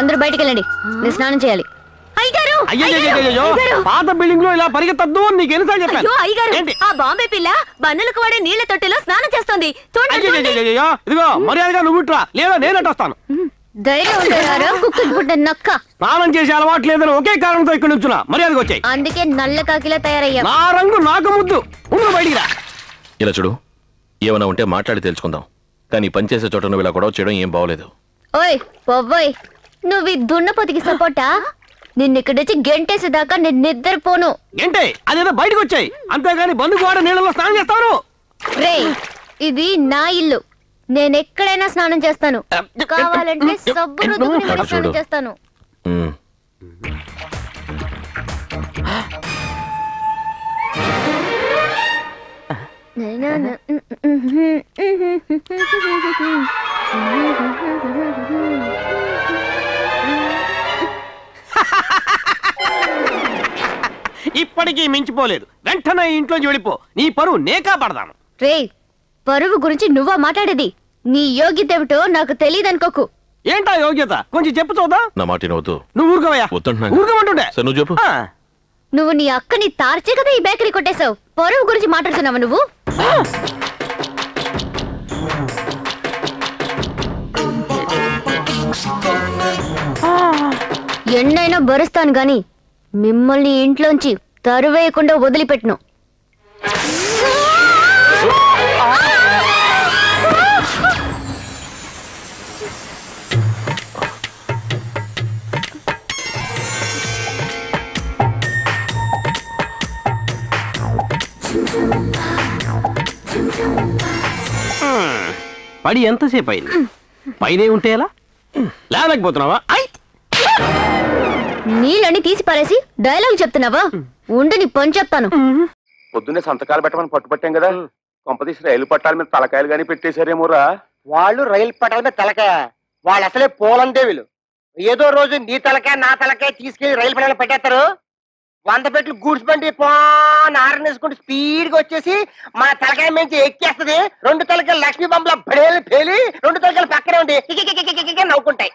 అందరూ బయటికి వెళ్ళండి, నేను స్నానం చేయాలి. పాత బిల్డింగ్ లో ఇలా పరిగెత్తద్దు నీకు ఎన్నిసార్లు చెప్పాను. ఆ బాంబే పిల్ల బన్నులకు వాడే నీళ్ల తొట్టెలో స్నానం చేస్తోంది. ఇదిగో మర్యాదగా నువ్వు ఇట్రా, లేదా నేనట్టు వస్తాను. ధైర్యం ఉంటారా కుక్కలు పుట్టిన నక్క? స్నానం చేసే అలవాటు లేదని ఒకే కారణంతో ఇక్కడ నుంచున్నా, మర్యాదగా వచ్చాయి. అందుకే నల్ల కాకిలా తయారయ్యా. నా రంగు నాకు ముద్దు, బయటికి రా. ఇలా చూడు, ఏమైనా ఉంటే మాట్లాడి తెలుసుకుందాం, కానీ పనిచేసే చోట నువ్వు ఇలా గొడవ చేయడం ఏం బాగోలేదు. ఓయ్ పొవ్వోయ్, నువ్వు ఈ దున్నపోతికి సపోర్టా? నిన్నిక్కడొచ్చి గెంటేసేదాకా నేను నిద్రపోను. గంటే అదేదో బయటకు వచ్చాయి, అంతేగాని బంధుకు వాడే నీళ్ళలో స్నానం చేస్తాను. రే, ఇది నా ఇల్లు, నేను ఎక్కడైనా స్నానం చేస్తాను. కావాలంటే సబ్బు రుద్దుకుని మరీ స్నానం చేస్తాను. ఇప్పటికీ మించిపోలేదు, వెంటనే ఇంట్లోంచి వెళ్ళిపో, నీ పరువు నేకా పడదాను. రే, పరువు గురించి నువ్వా మాట్లాడేది? నీ యోగ్యత ఏమిటో నాకు తెలియదనుకోకు. ఏంటా యోగ్యత, కొంచెం చెప్పు చూద్దా. నా మాట వద్దు, నువ్వు ఊరుకోవయ్యా. ఊరుకోమంటుండే. నువ్వు చెప్పు. నువ్వు నీ అక్కని తార్చే కదా ఈ బేకరీ కొట్టేశావు. పరువు గురించి మాట్లాడుతున్నావా నువ్వు? ఎన్నైనా భరుస్తాను గాని మిమ్మల్ని ఇంట్లోంచి తరువేయకుండా వదిలిపెట్టును. పడి ఎంతసేపు అయింది? పైనే ఉంటే ఎలా? లేకపోతున్నావా? నీళ్ళని తీసి పారేసి డైలాగ్ చెప్తున్నావా? ఉండి నీ పని చెప్తాను. పొద్దున్నే సంతకాలు పెట్టమని పట్టుపట్టాం కదా, కొంపదీసి రైలు పట్టాల మీద తలకాయలు గానీ పెట్టేశారేమోరా. వాళ్ళు రైలు పట్టాల మీద తలకాయ, వాళ్ళు అసలే పోలందేవులు. ఏదో రోజు నీ తలకాయ నా తలకాయ తీసుకెళ్లి రైలు పట్టాల పెట్టేస్తారు. 100 పెట్లు గూడ్స్ బండి ఆరనేసుకుంటూ స్పీడ్ గా వచ్చేసి మన తలకాయ నుంచి ఎక్కేస్తుంది. 2 తలకాయలు లక్ష్మీ బొమ్మల బడేలు పేలి 2 తలకాయలు పక్కనే ఉండి నవ్వుకుంటాయి.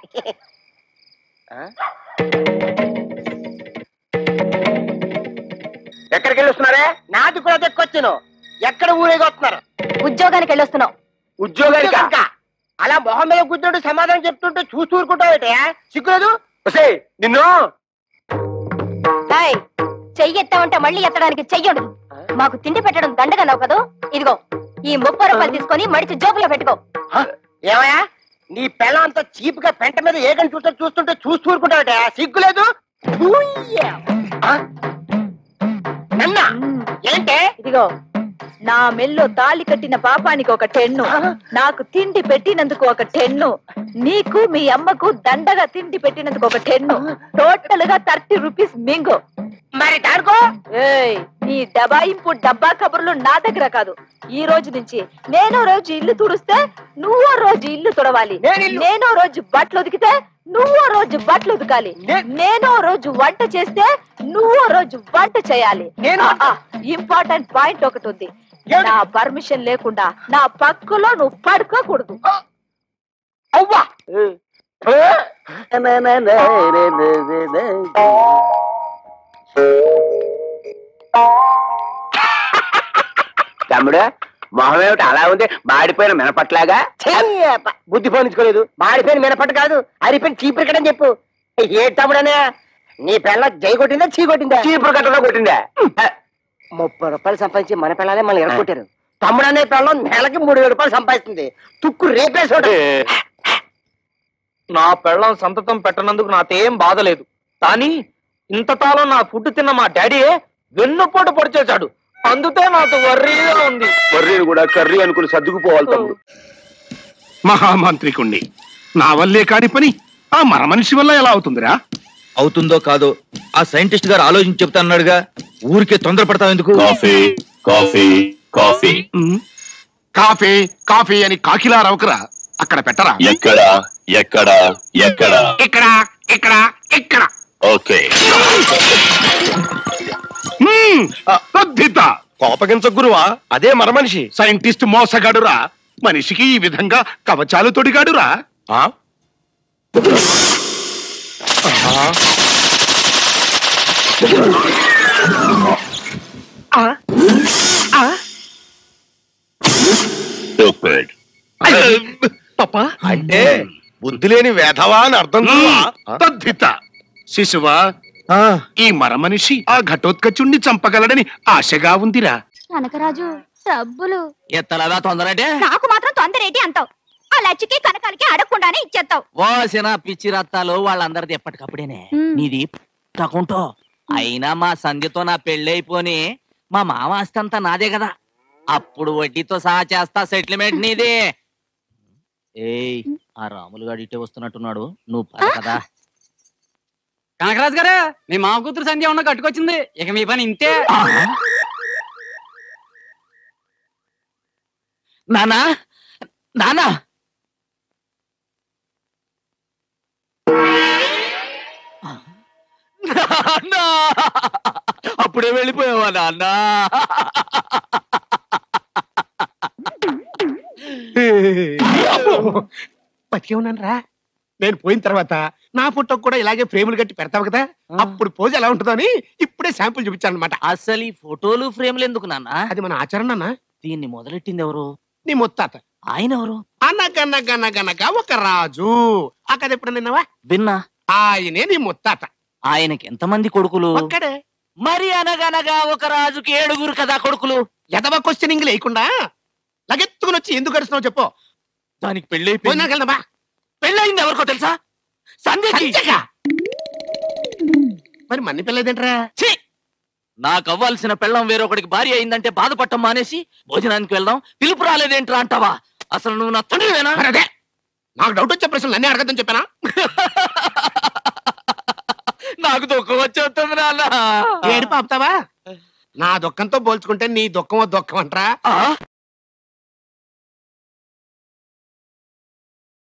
ఎక్కడికి వెళ్ళి వస్తున్నారే? నాది కూడా దక్కొచ్చాను. ఎక్కడ ఊరేగి వస్తున్నారు? ఉద్యోగానికి వెళ్ళొస్తున్నావు. ఉద్యోగానికి? అలా మొహం మీద కూర్చుంటూ సమాధానం చెప్తుంటే చూస్తూ ఊరుకుంటావు. సిగ్గులేదు? నిన్ను చెయ్యెత్తామంటే మళ్ళీ ఎత్తడానికి చెయ్యడు. మాకు తిండి పెట్టడం దండగన్నావు కదా, ఇదిగో ఈ 30 రూపాయలు తీసుకొని మడిచి జోబులో పెట్టుకో. ఏమయ్యా, నీ పిల్ల అంత చీప్ గా పెంట మీద ఏగని చూస్తుంటే చూస్తూ ఊరుకుంటావట? సిగ్గులేదు? ఏంటే? ఇదిగో నా మెల్లో తాళి కట్టిన పాపానికి ఒక 10, నాకు తిండి పెట్టినందుకు ఒక 10, నీకు మీ అమ్మకు దండగా తిండి పెట్టినందుకు ఒక 10, టోటల్ గా 30 రూపీస్ మింగు. మరి దాడుకో. నీ దబాయింపు డబ్బా కబుర్లు నా దగ్గర కాదు. ఈ రోజు నుంచి నేనో రోజు ఇల్లు తుడిస్తే నువ్వో రోజు ఇల్లు తుడవాలి. నేనో రోజు బట్టలు ఉతికితే నువ్వో రోజు బట్టలు ఉతకాలి. నేనో రోజు వంట చేస్తే నువ్వో రోజు వంట చేయాలి. ఇంపార్టెంట్ పాయింట్ ఒకటి ఉంది, నా పర్మిషన్ లేకుండా నా పక్కలో నువ్వు పడుకోకూడదు. అవ్వా తమ్ముడు, మొహం ఏమిటి అలా ఉంది? మాడిపోయిన మినపట్లాగా. బుద్ధి పోనించుకోలేదు. మాడిపోయిన మినపట్టు కాదు, అరిపోయిన చీపురు కట్టని చెప్పు. ఏ తమ్ముడనే, నీ పిల్ల జై కొట్టిందా చీ కొట్టిందా? చీపురు కట్టలో కొట్టిందా? 30 రూపాయలు సంపాదించి మన పిల్లలే మళ్ళీ ఎరగొట్టారు. తమ్ముడనే పిల్లం నెలకి 3000 రూపాయలు సంపాదిస్తుంది. తుక్కు రేపేసోడు. నా పెళ్ళం సంతతం పెట్టనందుకు నాకేం బాధలేదు, కానీ ఇంతకాలం నా ఫుడ్ తిన్న మా డాడీయే వెన్నుపోటు పొడిచేశాడు. అందుకే నాకు వర్రీగా ఉంది. వర్రీని కూడా కర్రీ అనుకుని సర్దుకుపోవాలి తమ్ముడు. మహామంత్రికుండి, నా వల్లే కాని పని ఆ మన మనిషి వల్ల ఎలా అవుతుందిరా? అవుతుందో కాదో ఆ సైంటిస్ట్ గారు ఆలోచించి చెప్తాన్నాడుగా, ఊరికే తొందరపడతావు ఎందుకు? Coffee coffee coffee coffee coffee అని కాకిలా రవకరా. అక్కడ పెట్టరా? ఎక్కడ ఎక్కడ ఎక్కడ? ఇక్కడ ఇక్కడ ఇక్కడ. ఓకే. కోపగించ గురువా, అదే మన మనిషి. సైంటిస్ట్ మోసగాడురా, మనిషికి ఈ విధంగా కవచాలు తొడిగాడురా. అంటే బుద్ధి లేని వేధవా అని అర్థం తద్ధిత శిశువా ఈ మరమనిషి ఆ ఘటోత్కచుణ్ణి చంపగలడని ఆశగా ఉందిరా. కనకరాజు డబ్బులు ఎత్తలదా తొందరంటే నాకు మాత్రం తొందరేటి అంటావు. ఆ లచ్చికి కనకాలకి అడగకుండానే ఇచ్చేస్తావు. ఓసిన పిచ్చి రత్తాలు వాళ్ళందరిది ఎప్పటికప్పుడేనే నీది తకుంటో. అయినా మా సంధ్యతో నా పెళ్ళైపోని మా మామ ఆస్తంతా నాదే కదా, అప్పుడు వడ్డీతో సహా చేస్తా సెటిల్మెంట్ నీది. ఏయ్ ఆ రాములు గారు ఇటే వస్తున్నట్టున్నాడు, నువ్వు పద కదా. కనకరాజు గారు, మీ మామ కూతురు సంధ్య ఉన్న కట్టుకొచ్చింది, ఇక మీ పని ఇంతే. నానా నానా నాన్నా, అప్పుడే వెళ్ళిపోయావా నాన్న? బతికే ఉన్నాను రా. నేను పోయిన తర్వాత నా ఫోటోకి కూడా ఇలాగే ఫ్రేములు కట్టి పెడతావు కదా, అప్పుడు పోజ్ ఎలా ఉంటుందో అని ఇప్పుడే శాంపుల్ చూపించాను అనమాట. అసలు ఈ ఫోటోలు ఫ్రేమ్లు ఎందుకు నాన్న? అది మన ఆచరణ అన్న. దీన్ని మొదలెట్టింది ఎవరు? నీ ముత్తాత. ఆయన ఎవరు? అనగనగనగనగా ఒక రాజు. ఆ కథ ఎప్పుడు నిన్నవా? విన్నా. ఆయనే నీ ముత్తాత. ఆయనకి ఎంతమంది కొడుకులు? ఒక్కడే. మరి అనగనగా ఒక రాజుకి 7 కదా కొడుకులు. ఎదవ క్వశ్చనింగ్ లేకుండా లగెత్తుకుని వచ్చి ఎందుకు గడుస్తున్నావు చెప్పు. దానికి పెళ్ళైపోయింది. వెళ్దామా? పెళ్ళయింది ఎవరికో తెలుసా? సంధ్యకి. మరి మన్ని పిల్లదేంట్రా? నాకు అవ్వాల్సిన పెళ్ళం వేరొకడికి భార్య అయిందంటే బాధపడటం మానేసి భోజనానికి వెళ్దాం, పిలుపు రాలేదేంట్రా అంటావా? అసలు నువ్వు నా తండ్రివేనా? అదే నాకు డౌట్ వచ్చే ప్రశ్నలు అన్నీ అడగద్దని చెప్పానా? నాకు దుఃఖం వచ్చేస్తుంది నాన్న. ఏడు పాపుతావా? నా దుఃఖంతో పోల్చుకుంటే నీ దుఃఖం అంటరా?